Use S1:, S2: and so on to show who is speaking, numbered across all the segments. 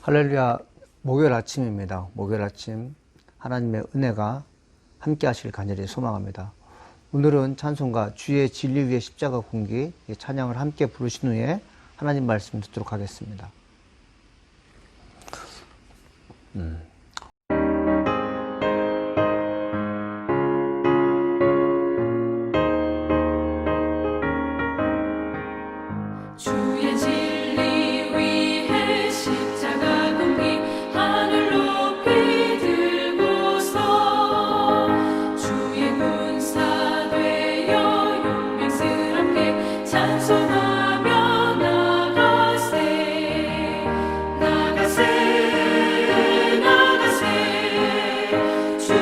S1: 할렐루야. 목요일 아침입니다. 목요일 아침 하나님의 은혜가 함께 하실 간절히 소망합니다. 오늘은 찬송가 주의 진리 위에 십자가 군기 찬양을 함께 부르신 후에 하나님 말씀 듣도록 하겠습니다.
S2: 주의 진리 위에 십자가 군기 하늘 높이 들고서 주의 군사 되어 용맹스럽게 찬송하며 나가세 나가세 나가세 주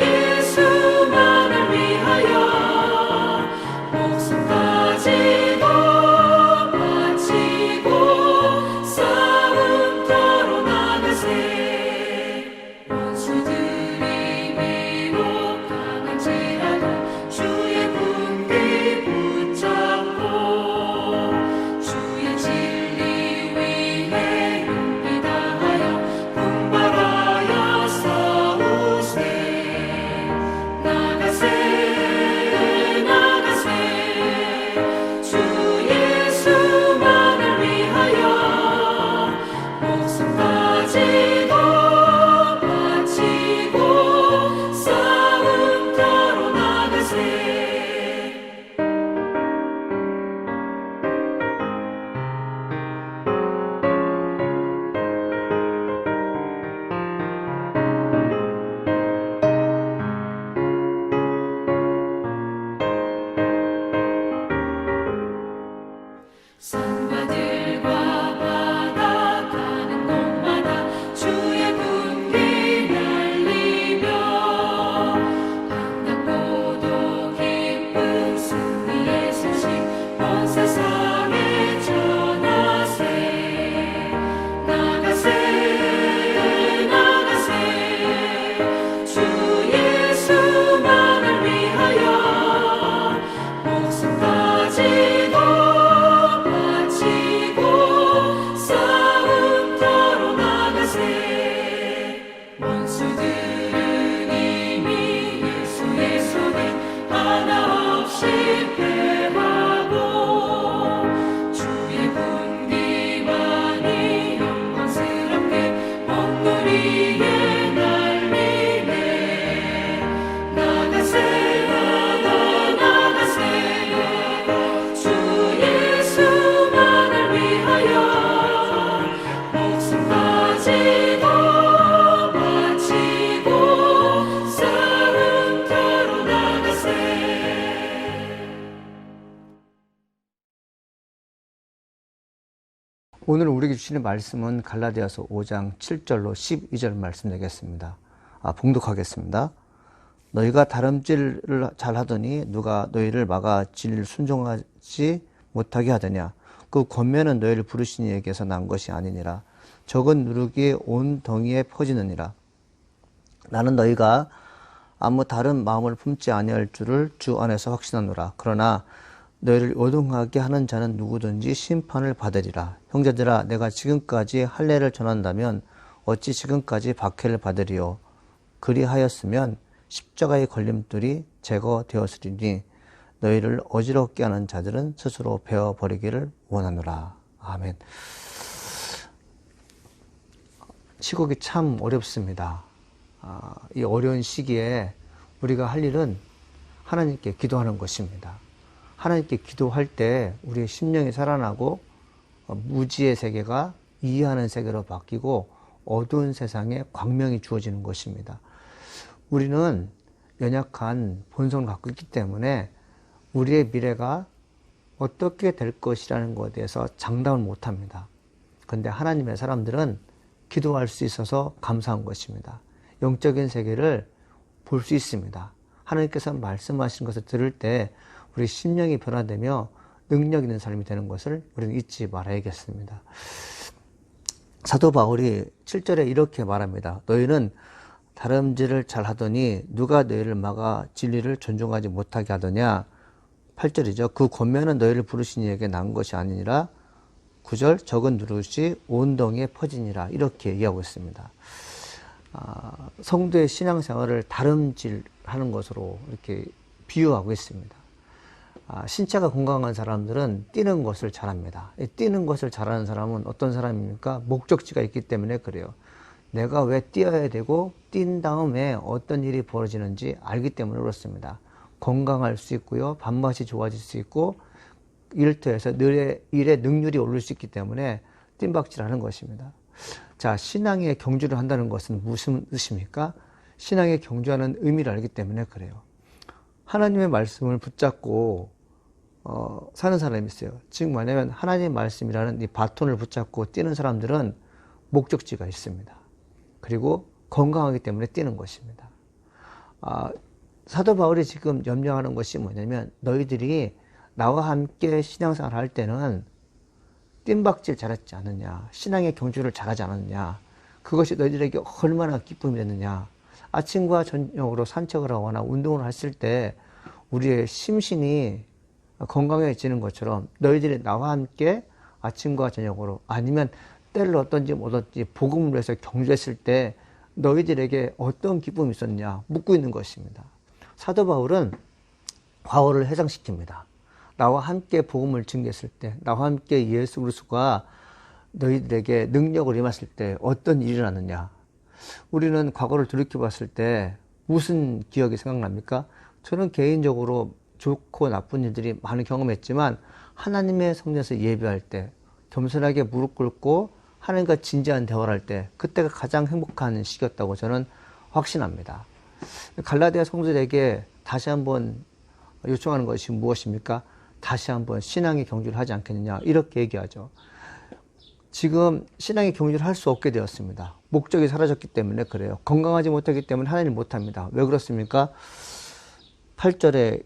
S2: 예수만을 위하여 목숨까지 산과들과 바다 가는 곳마다 주의 군기 날리며 반갑고도 기쁜 승리의 소식 온 세상에 전하세 나가세 나가세 주 예수만을 위하여 목숨까지 원수들은 이미 예수의 손에 하나 없이 패하고 주의 군기만이 영광스럽게 온 누리에 날리네 나가세 나가세 주 예수만을 위하여 목숨까지
S1: 오늘 우리에게 주시는 말씀은 갈라디아서 5장 7절로 12절 말씀 되겠습니다. 봉독하겠습니다. 너희가 다름질을 잘하더니 누가 너희를 막아 진리를 순종하지 못하게 하더냐. 그 권면은 너희를 부르신 이에게서 난 것이 아니니라. 적은 누룩이 온 덩이에 퍼지느니라. 나는 너희가 아무 다른 마음을 품지 아니할 줄을 주 안에서 확신하노라. 그러나 너희를 요동하게 하는 자는 누구든지 심판을 받으리라. 형제들아, 내가 지금까지 할례를 전한다면 어찌 지금까지 박해를 받으리요. 그리하였으면 십자가의 걸림돌이 제거되었으리니 너희를 어지럽게 하는 자들은 스스로 베어버리기를 원하노라. 아멘. 시국이 참 어렵습니다. 이 어려운 시기에 우리가 할 일은 하나님께 기도하는 것입니다. 하나님께 기도할 때 우리의 심령이 살아나고 무지의 세계가 이해하는 세계로 바뀌고 어두운 세상에 광명이 주어지는 것입니다. 우리는 연약한 본성을 갖고 있기 때문에 우리의 미래가 어떻게 될 것이라는 것에 대해서 장담을 못합니다. 그런데 하나님의 사람들은 기도할 수 있어서 감사한 것입니다. 영적인 세계를 볼 수 있습니다. 하나님께서 말씀하신 것을 들을 때 우리 심령이 변화되며 능력 있는 삶이 되는 것을 우리는 잊지 말아야겠습니다. 사도 바울이 7절에 이렇게 말합니다. 너희는 다름질을 잘하더니 누가 너희를 막아 진리를 존중하지 못하게 하더냐. 8절이죠. 그 권면은 너희를 부르신 이에게 난 것이 아니니라. 9절 적은 누룩이 온 동에 퍼지니라 이렇게 얘기하고 있습니다. 성도의 신앙생활을 다름질하는 것으로 이렇게 비유하고 있습니다. 신체가 건강한 사람들은 뛰는 것을 잘합니다. 뛰는 것을 잘하는 사람은 어떤 사람입니까? 목적지가 있기 때문에 그래요. 내가 왜 뛰어야 되고 뛴 다음에 어떤 일이 벌어지는지 알기 때문에 그렇습니다. 건강할 수 있고요. 밥맛이 좋아질 수 있고 일터에서 일의 능률이 오를 수 있기 때문에 뜀박질하는 것입니다. 자, 신앙의 경주를 한다는 것은 무슨 뜻입니까? 신앙의 경주하는 의미를 알기 때문에 그래요. 하나님의 말씀을 붙잡고 사는 사람이 있어요. 즉 뭐냐면 하나님의 말씀이라는 이 바톤을 붙잡고 뛰는 사람들은 목적지가 있습니다. 그리고 건강하기 때문에 뛰는 것입니다. 사도 바울이 지금 염려하는 것이 뭐냐면 너희들이 나와 함께 신앙생활을 할 때는 뜀박질 잘했지 않느냐, 신앙의 경주를 잘하지 않았느냐, 그것이 너희들에게 얼마나 기쁨이 됐느냐. 아침과 저녁으로 산책을 하거나 운동을 했을 때 우리의 심신이 건강해지는 것처럼 너희들이 나와 함께 아침과 저녁으로 아니면 때를 얻든지 못 얻든지 복음을 위해서 경주했을 때 너희들에게 어떤 기쁨이 있었냐 묻고 있는 것입니다. 사도 바울은 과거를 해상시킵니다. 나와 함께 복음을 증거했을 때, 나와 함께 예수 그리스도가 너희들에게 능력을 임했을 때 어떤 일이 일어났느냐. 우리는 과거를 돌이켜봤을 때 무슨 기억이 생각납니까? 저는 개인적으로 좋고 나쁜 일들이 많이 경험했지만 하나님의 성전에서 예배할 때 겸손하게 무릎 꿇고 하나님과 진지한 대화를 할 때 그때가 가장 행복한 시기였다고 저는 확신합니다. 갈라디아 성도들에게 다시 한번 요청하는 것이 무엇입니까? 다시 한번 신앙의 경주를 하지 않겠느냐 이렇게 얘기하죠. 지금 신앙의 경주를 할 수 없게 되었습니다. 목적이 사라졌기 때문에 그래요. 건강하지 못하기 때문에 하나님 못합니다. 왜 그렇습니까? 8절에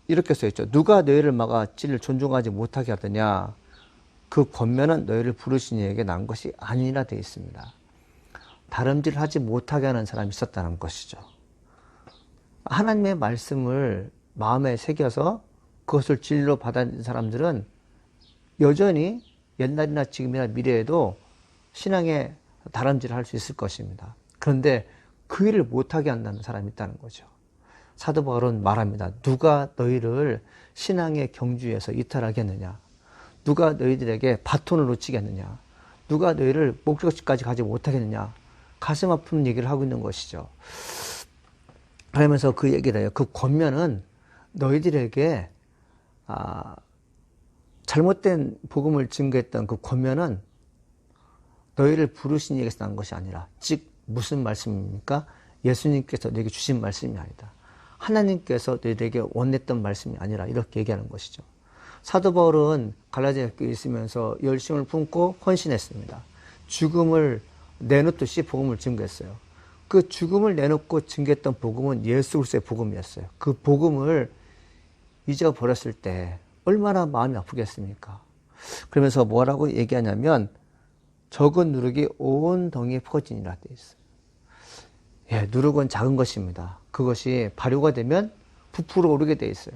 S1: 이렇게 써있죠. 누가 너희를 막아 찌를 존중하지 못하게 하더냐. 그 권면은 너희를 부르신 이에게 난 것이 아니라 되어 있습니다. 다름질 하지 못하게 하는 사람이 있었다는 것이죠. 하나님의 말씀을 마음에 새겨서 그것을 진리로 받아들인 사람들은 여전히 옛날이나 지금이나 미래에도 신앙에 다름질을 할 수 있을 것입니다. 그런데 그 일을 못하게 한다는 사람이 있다는 거죠. 사도 바울은 말합니다. 누가 너희를 신앙의 경주에서 이탈하겠느냐? 누가 너희들에게 바톤을 놓치겠느냐? 누가 너희를 목적지까지 가지 못하겠느냐? 가슴 아픈 얘기를 하고 있는 것이죠. 그러면서 그 얘기를 해요. 그 권면은 너희들에게 잘못된 복음을 증거했던 그 권면은 너희를 부르신 이에게서 난 것이 아니라, 즉 무슨 말씀입니까? 예수님께서 너에게 주신 말씀이 아니다. 하나님께서 너희들에게 원했던 말씀이 아니라 이렇게 얘기하는 것이죠. 사도 바울은 갈라디아 교회에 있으면서 열심을 품고 헌신했습니다. 죽음을 내놓듯이 복음을 증거했어요. 그 죽음을 내놓고 증거했던 복음은 예수 그리스도의 복음이었어요. 그 복음을 잊어버렸을 때 얼마나 마음이 아프겠습니까? 그러면서 뭐라고 얘기하냐면 적은 누룩이 온 덩이에 퍼지니라 되어 있어요. 예, 누룩은 작은 것입니다. 그것이 발효가 되면 부풀어 오르게 되어 있어요.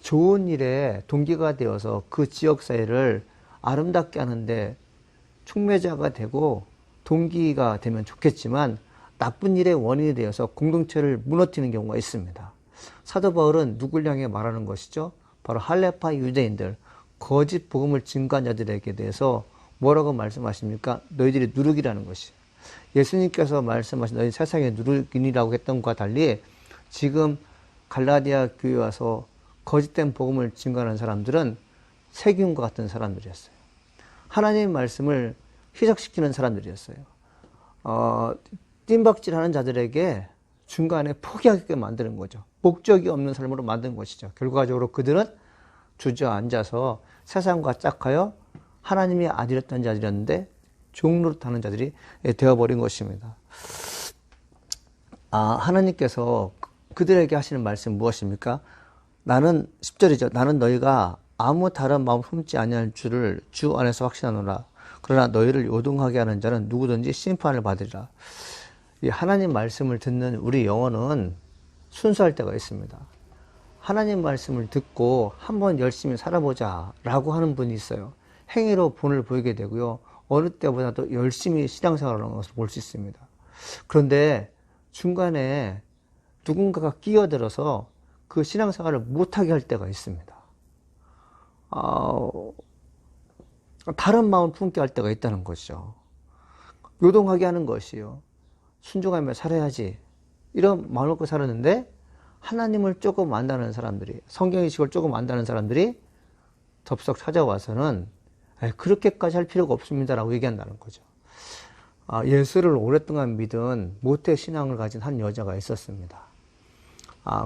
S1: 좋은 일에 동기가 되어서 그 지역사회를 아름답게 하는데 촉매자가 되고 동기가 되면 좋겠지만 나쁜 일의 원인이 되어서 공동체를 무너뜨리는 경우가 있습니다. 사도 바울은 누굴 향해 말하는 것이죠? 바로 할레파 유대인들, 거짓 복음을 증거한 자들에게 대해서 뭐라고 말씀하십니까? 너희들이 누룩이라는 것이. 예수님께서 말씀하신 너희 세상의 누룩인이라고 했던 것과 달리 지금 갈라디아 교회에 와서 거짓된 복음을 증거하는 사람들은 세균과 같은 사람들이었어요. 하나님의 말씀을 희석시키는 사람들이었어요. 뜀박질하는 자들에게 중간에 포기하게 만드는 거죠. 목적이 없는 삶으로 만든 것이죠. 결과적으로 그들은 주저앉아서 세상과 짝하여 하나님의 아들이었던 자들이었는데 종노릇하는 자들이 되어버린 것입니다. 하나님께서 그들에게 하시는 말씀은 무엇입니까? 나는 10절이죠. 나는 너희가 아무 다른 마음 품지 아니할 줄을 주 안에서 확신하노라. 그러나 너희를 요동하게 하는 자는 누구든지 심판을 받으리라. 이 하나님 말씀을 듣는 우리 영혼은 순수할 때가 있습니다. 하나님 말씀을 듣고 한번 열심히 살아보자 라고 하는 분이 있어요. 행위로 본을 보이게 되고요. 어느 때보다도 열심히 신앙생활을 하는 것을 볼 수 있습니다. 그런데 중간에 누군가가 끼어들어서 그 신앙생활을 못하게 할 때가 있습니다. 다른 마음을 품게 할 때가 있다는 것이죠. 요동하게 하는 것이요. 순종하며 살아야지. 이런 마음을 갖고 살았는데 하나님을 조금 안다는 사람들이, 성경의식을 조금 안다는 사람들이 덥석 찾아와서는 그렇게까지 할 필요가 없습니다라고 얘기한다는 거죠. 예수를 오랫동안 믿은 모태 신앙을 가진 한 여자가 있었습니다.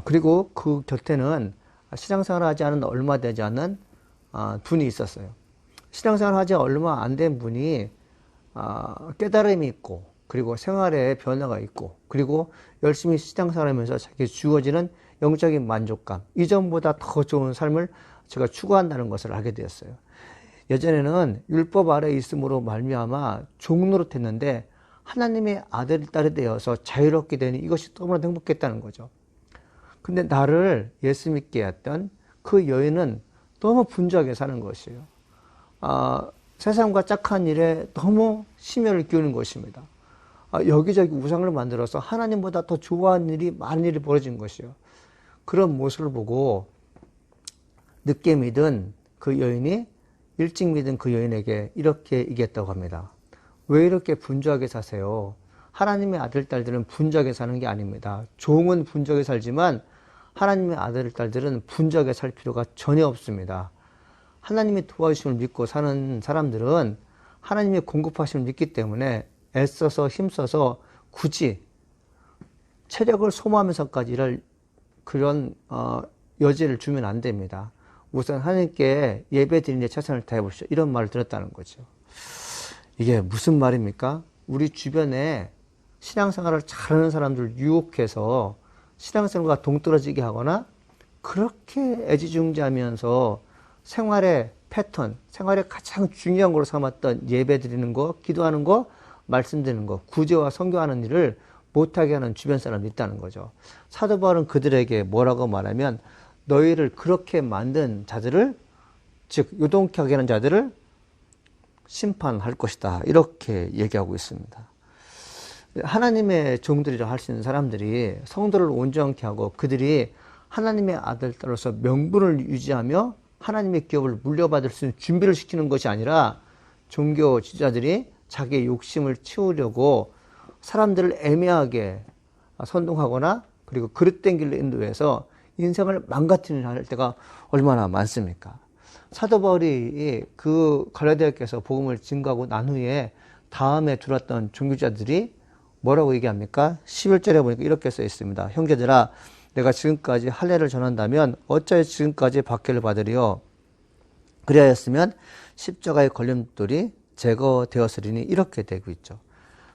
S1: 그리고 그 곁에는 신앙생활을 하지 않은 얼마 되지 않은 분이 있었어요. 신앙생활을 하지 얼마 안 된 분이 깨달음이 있고, 그리고 생활에 변화가 있고, 그리고 열심히 신앙생활하면서 자기에 주어지는 영적인 만족감, 이전보다 더 좋은 삶을 제가 추구한다는 것을 알게 되었어요. 예전에는 율법 아래에 있음으로 말미암아 종노릇했는데 하나님의 아들, 딸이 되어서 자유롭게 되니 이것이 너무나 행복했다는 거죠. 근데 나를 예수 믿게 했던 그 여인은 너무 분주하게 사는 것이에요. 세상과 짝한 일에 너무 심혈을 기울이는 것입니다. 여기저기 우상을 만들어서 하나님보다 더 좋아하는 일이, 많은 일이 벌어진 것이요. 그런 모습을 보고 늦게 믿은 그 여인이 일찍 믿은 그 여인에게 이렇게 얘기했다고 합니다. 왜 이렇게 분주하게 사세요? 하나님의 아들, 딸들은 분주하게 사는 게 아닙니다. 종은 분주하게 살지만 하나님의 아들, 딸들은 분주하게 살 필요가 전혀 없습니다. 하나님의 도와주심을 믿고 사는 사람들은 하나님의 공급하심을 믿기 때문에 애써서 힘써서 굳이 체력을 소모하면서까지 일할 그런 여지를 주면 안 됩니다. 우선 하나님께 예배 드리는 데 최선을 다해보시오. 이런 말을 들었다는 거죠. 이게 무슨 말입니까? 우리 주변에 신앙생활을 잘하는 사람들 유혹해서 신앙생활과 동떨어지게 하거나 그렇게 애지중지하면서 생활의 패턴, 생활의 가장 중요한 걸로 삼았던 예배 드리는 거, 기도하는 거, 말씀 드리는 거, 구제와 선교하는 일을 못하게 하는 주변 사람이 있다는 거죠. 사도 바울은 그들에게 뭐라고 말하면 너희를 그렇게 만든 자들을, 즉 요동케 하게 하는 자들을 심판할 것이다. 이렇게 얘기하고 있습니다. 하나님의 종들이라 할 수 있는 사람들이 성도를 온전케 하고 그들이 하나님의 아들로서 명분을 유지하며 하나님의 기업을 물려받을 수 있는 준비를 시키는 것이 아니라 종교 지도자들이 자기의 욕심을 채우려고 사람들을 애매하게 선동하거나 그리고 그릇된 길로 인도해서 인생을 망가뜨리는 할 때가 얼마나 많습니까? 사도 바울이 그 갈라디아교에서 복음을 증거하고 난 후에 다음에 들어왔던 종교자들이 뭐라고 얘기합니까? 11절에 보니까 이렇게 써 있습니다. 형제들아, 내가 지금까지 할례를 전한다면 어찌하여 지금까지 박해를 받으리요? 그리하였으면 십자가의 걸림돌이 제거되었으리니 이렇게 되고 있죠.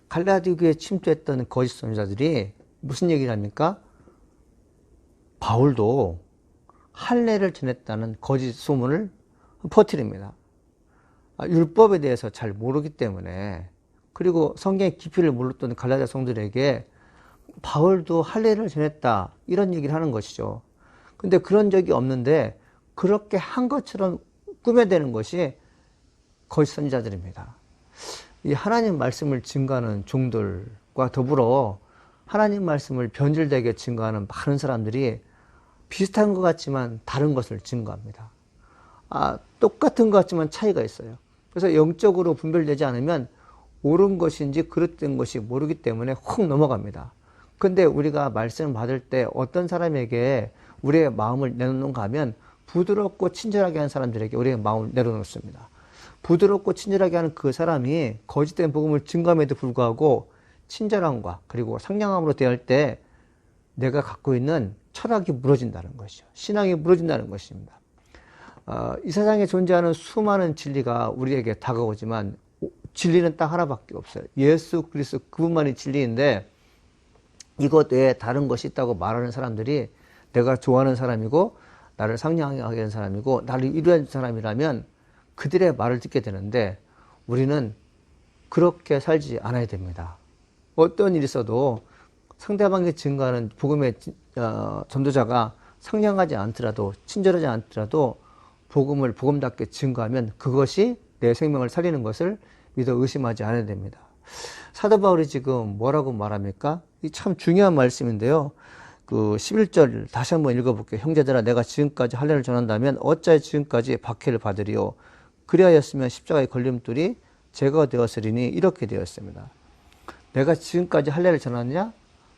S1: 갈라디아교에 침투했던 거짓 선지자들이 무슨 얘기를 합니까? 바울도 할례를 전했다는 거짓 소문을 퍼뜨립니다. 율법에 대해서 잘 모르기 때문에, 그리고 성경의 깊이를 몰랐던 갈라디아 성도들에게 바울도 할례를 전했다 이런 얘기를 하는 것이죠. 근데 그런 적이 없는데 그렇게 한 것처럼 꾸며대는 것이 거짓 선지자들입니다. 이 하나님 말씀을 증거하는 종들과 더불어 하나님 말씀을 변질되게 증거하는 많은 사람들이 비슷한 것 같지만 다른 것을 증거합니다. 똑같은 것 같지만 차이가 있어요. 그래서 영적으로 분별되지 않으면 옳은 것인지 그릇된 것이 모르기 때문에 훅 넘어갑니다. 근데 우리가 말씀을 받을 때 어떤 사람에게 우리의 마음을 내놓는가 하면 부드럽고 친절하게 하는 사람들에게 우리의 마음을 내려놓습니다. 부드럽고 친절하게 하는 그 사람이 거짓된 복음을 증거함에도 불구하고 친절함과 그리고 상냥함으로 대할 때 내가 갖고 있는 철학이 무너진다는 것이죠. 신앙이 무너진다는 것입니다. 이 세상에 존재하는 수많은 진리가 우리에게 다가오지만 진리는 딱 하나밖에 없어요. 예수 그리스도 그분만이 진리인데 이것 외에 다른 것이 있다고 말하는 사람들이 내가 좋아하는 사람이고 나를 상냥하게 하는 사람이고 나를 이루는 사람이라면 그들의 말을 듣게 되는데 우리는 그렇게 살지 않아야 됩니다. 어떤 일이 있어도 상대방에게 증거하는 복음의 전도자가 상냥하지 않더라도 친절하지 않더라도 복음을 복음답게 증거하면 그것이 내 생명을 살리는 것을 믿어 의심하지 않아야 됩니다. 사도 바울이 지금 뭐라고 말합니까? 이 참 중요한 말씀인데요. 그 11절 다시 한번 읽어볼게요. 형제들아 내가 지금까지 할례를 전한다면 어찌하여 지금까지 박해를 받으리요. 그리하였으면 십자가의 걸림돌이 제거되었으리니 이렇게 되었습니다. 내가 지금까지 할례를 전하느냐?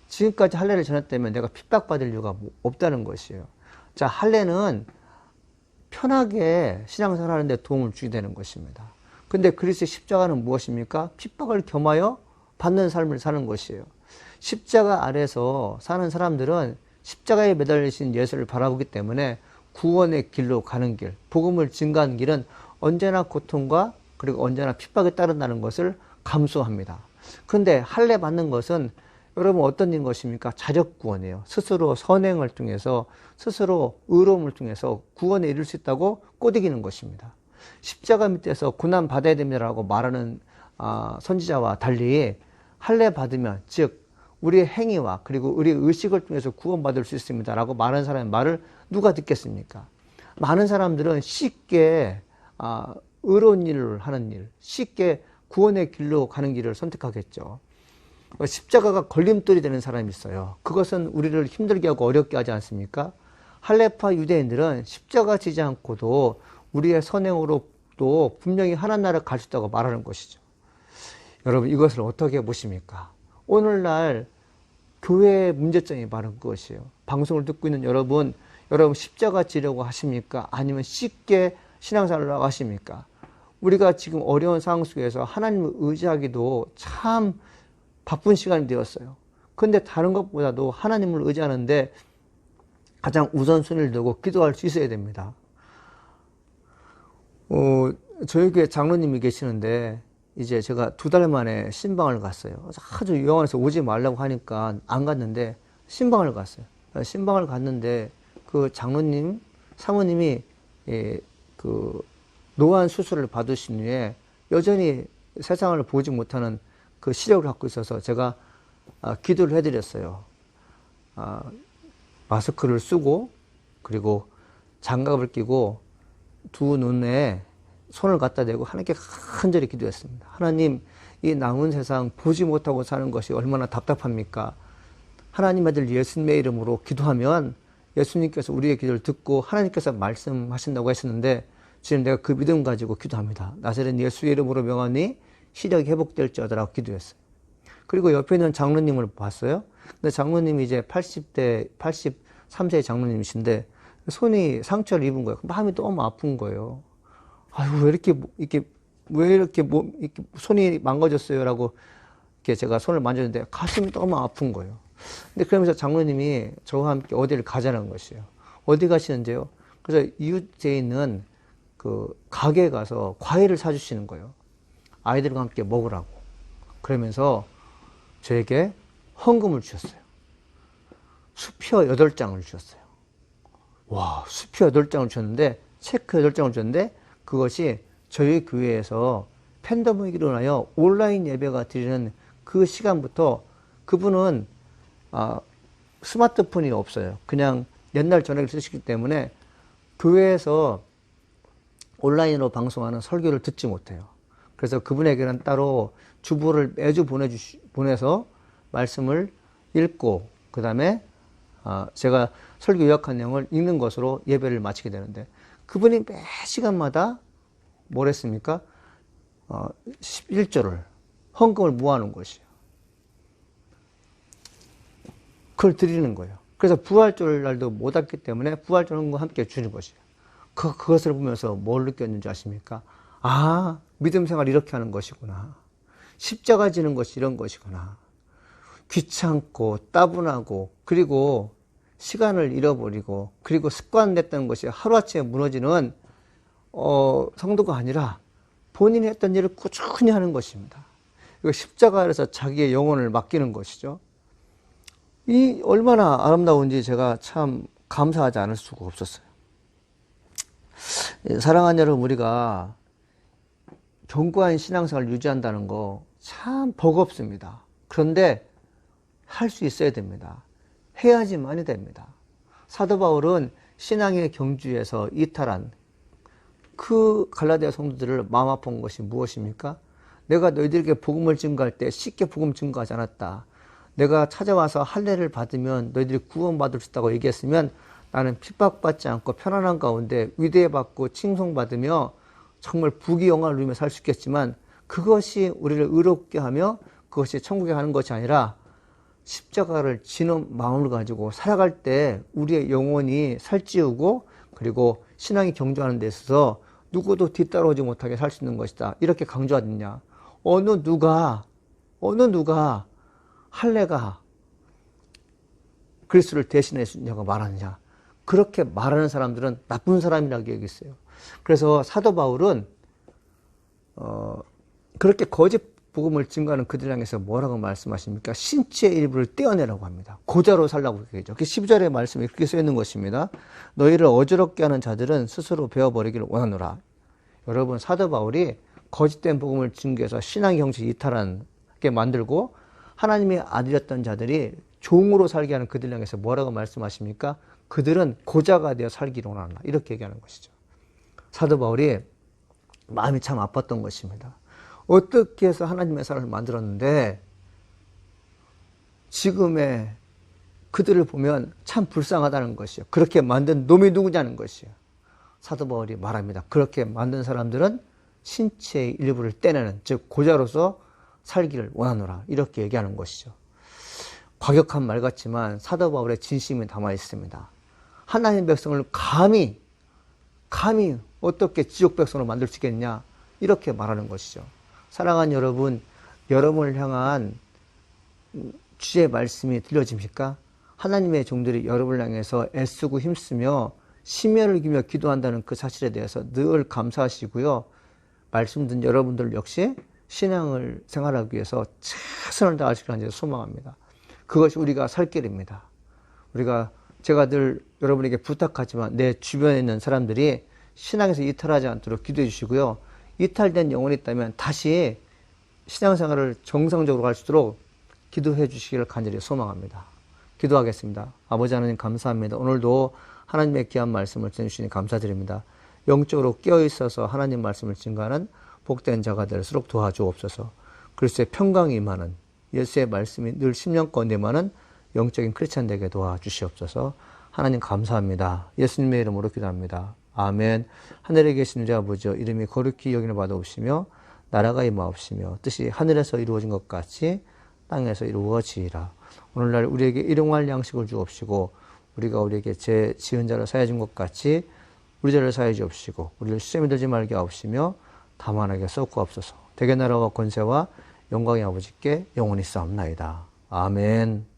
S1: 지금까지 할례를 전했다면 내가 핍박받을 이유가 없다는 것이에요. 자, 할례는 편하게 신앙생활 하는데 도움을 주게 되는 것입니다. 근데 그리스도의 십자가는 무엇입니까? 핍박을 겸하여 받는 삶을 사는 것이에요. 십자가 아래서 사는 사람들은 십자가에 매달리신 예수를 바라보기 때문에 구원의 길로 가는 길, 복음을 증가하는 길은 언제나 고통과 그리고 언제나 핍박에 따른다는 것을 감수합니다. 그런데 할례 받는 것은 여러분 어떤 일인 것입니까? 자력 구원이에요. 스스로 선행을 통해서 스스로 의로움을 통해서 구원에 이를 수 있다고 꼬드기는 것입니다. 십자가 밑에서 고난 받아야 됩니다라고 말하는 선지자와 달리 할례 받으면 즉 우리의 행위와 그리고 우리의 의식을 통해서 구원받을 수 있습니다라고 말하는 사람의 말을 누가 듣겠습니까? 많은 사람들은 쉽게 의로운 일을 하는 일, 쉽게 구원의 길로 가는 길을 선택하겠죠. 십자가가 걸림돌이 되는 사람이 있어요. 그것은 우리를 힘들게 하고 어렵게 하지 않습니까? 할례파 유대인들은 십자가 지지 않고도 우리의 선행으로도 분명히 하나님 나라를 갈 수 있다고 말하는 것이죠. 여러분 이것을 어떻게 보십니까? 오늘날 교회의 문제점이 바로 그것이에요. 방송을 듣고 있는 여러분 십자가 지려고 하십니까? 아니면 쉽게 신앙생활을 하십니까? 우리가 지금 어려운 상황 속에서 하나님을 의지하기도 참 바쁜 시간이 되었어요. 그런데 다른 것보다도 하나님을 의지하는데 가장 우선순위를 두고 기도할 수 있어야 됩니다. 저희 교회 장로님이 계시는데 이제 제가 2달 만에 신방을 갔어요. 아주 요양원에서 오지 말라고 하니까 안 갔는데 신방을 갔어요. 신방을 갔는데 그 장로님, 사모님이 그 노안 수술을 받으신 후에 여전히 세상을 보지 못하는 그 시력을 갖고 있어서 제가 기도를 해드렸어요. 마스크를 쓰고 그리고 장갑을 끼고 두 눈에 손을 갖다 대고 하나님께 간절히 기도했습니다. 하나님, 이 남은 세상 보지 못하고 사는 것이 얼마나 답답합니까? 하나님 아들 예수님의 이름으로 기도하면 예수님께서 우리의 기도를 듣고 하나님께서 말씀하신다고 했었는데 지금 내가 그 믿음 가지고 기도합니다. 나사렛 예수의 이름으로 명하니 시력이 회복될지어다라고 기도했어요. 그리고 옆에 있는 장로님을 봤어요. 근데 장로님이 이제 83세의 장로님이신데 손이 상처를 입은 거예요. 마음이 너무 아픈 거예요. 아유, 왜 이렇게 손이 망가졌어요? 라고 이렇게 제가 손을 만졌는데 가슴이 너무 아픈 거예요. 근데 그러면서 장로님이 저와 함께 어디를 가자는 것이에요. 어디 가시는데요? 그래서 이웃에 있는 그 가게에 가서 과일을 사주시는 거예요. 아이들과 함께 먹으라고. 그러면서 저에게 헌금을 주셨어요. 수표 8장을 주셨어요. 와, 수표 8장을 주셨는데, 체크 8장을 주셨는데, 그것이 저희 교회에서 팬데믹이 일어나여 온라인 예배가 드리는 그 시간부터 그분은 스마트폰이 없어요. 그냥 옛날 전화기를 쓰시기 때문에 교회에서 온라인으로 방송하는 설교를 듣지 못해요. 그래서 그분에게는 따로 주보를 매주 보내서 말씀을 읽고 그 다음에 제가 설교 요약한 내용을 읽는 것으로 예배를 마치게 되는데 그분이 매 시간마다 뭘 했습니까? 11조를 헌금을 모아놓은 것이에요. 그걸 드리는 거예요. 그래서 부활절 날도 못 왔기 때문에 부활절 헌금과 함께 주는 것이에요. 그것을 보면서 뭘 느꼈는지 아십니까? 아, 믿음 생활 이렇게 하는 것이구나. 십자가 지는 것이 이런 것이구나. 귀찮고 따분하고 그리고 시간을 잃어버리고 그리고 습관됐다는 것이 하루아침에 무너지는 성도가 아니라 본인이 했던 일을 꾸준히 하는 것입니다. 이거 십자가 아래서 자기의 영혼을 맡기는 것이죠. 이 얼마나 아름다운지 제가 참 감사하지 않을 수가 없었어요. 사랑하는 여러분, 우리가 견고한 신앙생활을 유지한다는 거 참 버겁습니다. 그런데 할 수 있어야 됩니다. 해야지만이 됩니다. 사도 바울은 신앙의 경주에서 이탈한 그 갈라디아 성도들을 마음 아픈 것이 무엇입니까? 내가 너희들에게 복음을 증거할 때 쉽게 복음 증거하지 않았다. 내가 찾아와서 할례를 받으면 너희들이 구원받을 수 있다고 얘기했으면 나는 핍박받지 않고 편안한 가운데 위대해받고 칭송받으며 정말 부귀영화를 누리며 살 수 있겠지만 그것이 우리를 의롭게 하며 그것이 천국에 가는 것이 아니라 십자가를 지는 마음을 가지고 살아갈 때 우리의 영혼이 살찌우고 그리고 신앙이 경주하는 데 있어서 누구도 뒤따라오지 못하게 살 수 있는 것이다. 이렇게 강조하느냐. 어느 누가 할례가 그리스도를 대신해 주냐고 말하느냐. 그렇게 말하는 사람들은 나쁜 사람이라고 여겼어요. 그래서 사도 바울은 그렇게 거짓 복음을 증거하는 그들 향해서 뭐라고 말씀하십니까? 신체의 일부를 떼어내라고 합니다. 고자로 살라고 얘기하죠. 12절의 말씀에 그렇게 써 있는 것입니다. 너희를 어지럽게 하는 자들은 스스로 베어버리기를 원하노라. 여러분, 사도 바울이 거짓된 복음을 증거해서 신앙의 형식 이탈하게 만들고 하나님의 아들이었던 자들이 종으로 살게 하는 그들 향해서 뭐라고 말씀하십니까? 그들은 고자가 되어 살기를 원하노라. 이렇게 얘기하는 것이죠. 사도 바울이 마음이 참 아팠던 것입니다. 어떻게 해서 하나님의 사람을 만들었는데 지금의 그들을 보면 참 불쌍하다는 것이요. 그렇게 만든 놈이 누구냐는 것이요. 사도 바울이 말합니다. 그렇게 만든 사람들은 신체의 일부를 떼내는, 즉 고자로서 살기를 원하노라. 이렇게 얘기하는 것이죠. 과격한 말 같지만 사도 바울의 진심이 담아 있습니다. 하나님의 백성을 감히 어떻게 지옥 백성으로 만들 수 있겠냐, 이렇게 말하는 것이죠. 사랑하는 여러분, 여러분을 향한 주의 말씀이 들려집니까? 하나님의 종들이 여러분을 향해서 애쓰고 힘쓰며 심혈을 기며 기도한다는 그 사실에 대해서 늘 감사하시고요. 말씀 듣는 여러분들 역시 신앙을 생활하기 위해서 최선을 다하시기를 소망합니다. 그것이 우리가 살 길입니다. 제가 늘 여러분에게 부탁하지만 내 주변에 있는 사람들이 신앙에서 이탈하지 않도록 기도해 주시고요. 이탈된 영혼이 있다면 다시 신앙생활을 정상적으로 할 수 있도록 기도해 주시기를 간절히 소망합니다. 기도하겠습니다. 아버지 하나님 감사합니다. 오늘도 하나님의 귀한 말씀을 전해주시니 감사드립니다. 영적으로 깨어있어서 하나님 말씀을 증거하는 복된 자가 될수록 도와주옵소서. 그리스도의 평강이 임하는, 예수의 말씀이 늘 심령껏 임하는 영적인 크리스찬 되게 도와주시옵소서. 하나님 감사합니다. 예수님의 이름으로 기도합니다. 아멘. 하늘에 계신 우리 아버지여, 이름이 거룩히 여김을 받아옵시며 나라가 임하옵시며 뜻이 하늘에서 이루어진 것 같이 땅에서 이루어지리라. 오늘날 우리에게 일용할 양식을 주옵시고 우리가 우리에게 죄 지은 자를 사하여 준 것 같이 우리 죄를 사하여 주옵시고 우리를 시험에 들지 말게 하옵시며 다만하게 썩고 없소서. 대개 나라와 권세와 영광의 아버지께 영원히 싸움나이다. 아멘.